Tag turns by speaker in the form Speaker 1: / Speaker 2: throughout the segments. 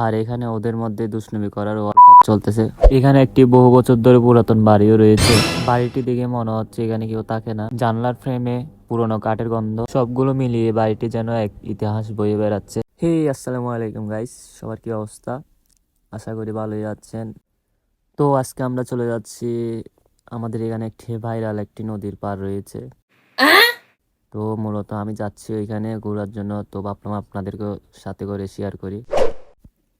Speaker 1: আর এখানে ওদের মধ্যে দুষ্টামি করার ওয়ার্ল্ড কাপ চলতেছে। এখানে একটি বহু বছর ধরে পুরাতন বাড়িও রয়েছে। বাড়িটি দেখে মনে হচ্ছে এখানে কেউ থাকে না। জানলার ফ্রেমে পুরনো কাঠের গন্ধ, সবগুলো মিলিয়ে বাড়িটি যেন এক ইতিহাস বয়ে বেড়াচ্ছে। হে আসসালামু আলাইকুম গাইস, সবার কি অবস্থা? আশা করি ভালোই আছেন। তো আজকে আমরা চলে যাচ্ছি, আমাদের এখানে একটি ভাইরাল একটি নদীর পার রয়েছে। তো মূলত আমি যাচ্ছি ওইখানে ঘোরার জন্য, তো ভাবলাম আপনাদেরকে সাথে করে শেয়ার করি।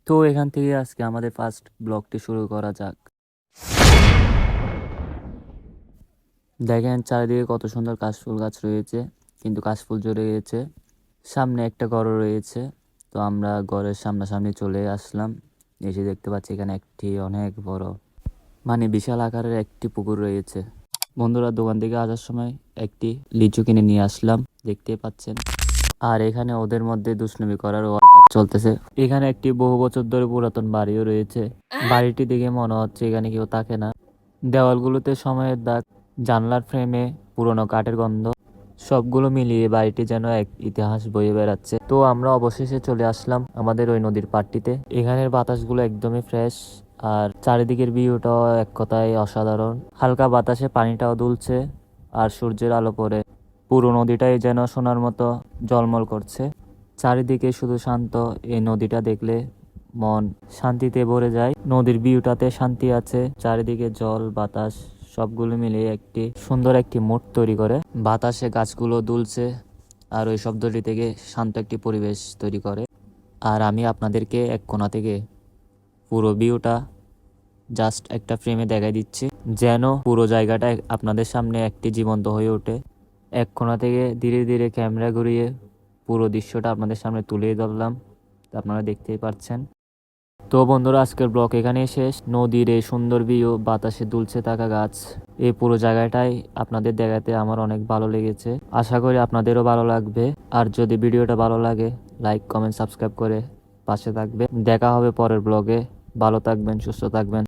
Speaker 1: তো এখান থেকে আজকে আমাদের ফার্স্ট ব্লগটি শুরু করা যাক। দেখেন চারিদিকে কত সুন্দর কাশফুল গাছ রয়েছে, কিন্তু কাশফুল ঝরে গেছে। সামনে একটা ঘর রয়েছে, তো আমরা ঘরের সামনাসামনি চলে আসলাম। এসে দেখতে পাচ্ছি এখানে একটি অনেক বড়, মানে বিশাল আকারের একটি পুকুর রয়েছে। বন্ধুরা দোকান থেকে আসার সময় একটি লিচু কিনে নিয়ে আসলাম, দেখতেই পাচ্ছেন। আর এখানে ওদের মধ্যে দুষ্টামি করার ওয়ার্ল্ড কাপ চলতেছে। এখানে একটি বহু বছর ধরে পুরাতন বাড়িও রয়েছে। বাড়িটি দেখে মনে হচ্ছে এখানে কেউ থাকে না। দেওয়ালগুলোতে সময়ের দাগ, জানলার ফ্রেমে পুরনো কাঠের গন্ধ, সবগুলো মিলিয়ে বাড়িটি যেন এক ইতিহাস বয়ে বেড়াচ্ছে। তো আমরা অবশেষে চলে আসলাম আমাদের ওই নদীর পাড়টিতে। এখানের বাতাসগুলো একদমই ফ্রেশ, আর চারিদিকের ভিউটাও এক কথায় অসাধারণ। হালকা বাতাসে পানিটাও দুলছে, আর সূর্যের আলো পড়ে পুরো নদীটাই যেন সোনার মতো ঝলমল করছে। চারিদিকে শুধু শান্ত। এই নদীটা দেখলে মন শান্তিতে ভরে যায়। নদীর ভিউটাতে শান্তি আছে, চারিদিকে জল বাতাস সবগুলো মিলিয়ে একটি সুন্দর একটি মুড তৈরি করে। বাতাসে গাছগুলো দুলছে, আর ওই শব্দটি থেকে শান্ত একটি পরিবেশ তৈরি করে। আর আমি আপনাদেরকে এক কোণা থেকে পুরো ভিউটা জাস্ট একটা ফ্রেমে দেখাই দিচ্ছি, যেন পুরো জায়গাটা আপনাদের সামনে একটি জীবন্ত হয়ে ওঠে। এক কোণা থেকে ধীরে ধীরে ক্যামেরা ঘুরিয়ে পুরো দৃশ্যটা আপনাদের সামনে তুলে ধরলাম, আপনারা দেখতেই পাচ্ছেন। তো বন্ধুরা আজকের ব্লগ এখানেই শেষ। নদীর এই সুন্দর ভিউ, বাতাসে দুলছে থাকা গাছ, এই পুরো জায়গাটাই আপনাদের দেখাতে আমার অনেক ভালো লেগেছে। আশা করি আপনাদেরও ভালো লাগবে। আর যদি ভিডিওটা ভালো লাগে, লাইক কমেন্ট সাবস্ক্রাইব করে পাশে থাকবে। দেখা হবে পরের ব্লগে। ভালো থাকবেন, সুস্থ থাকবেন।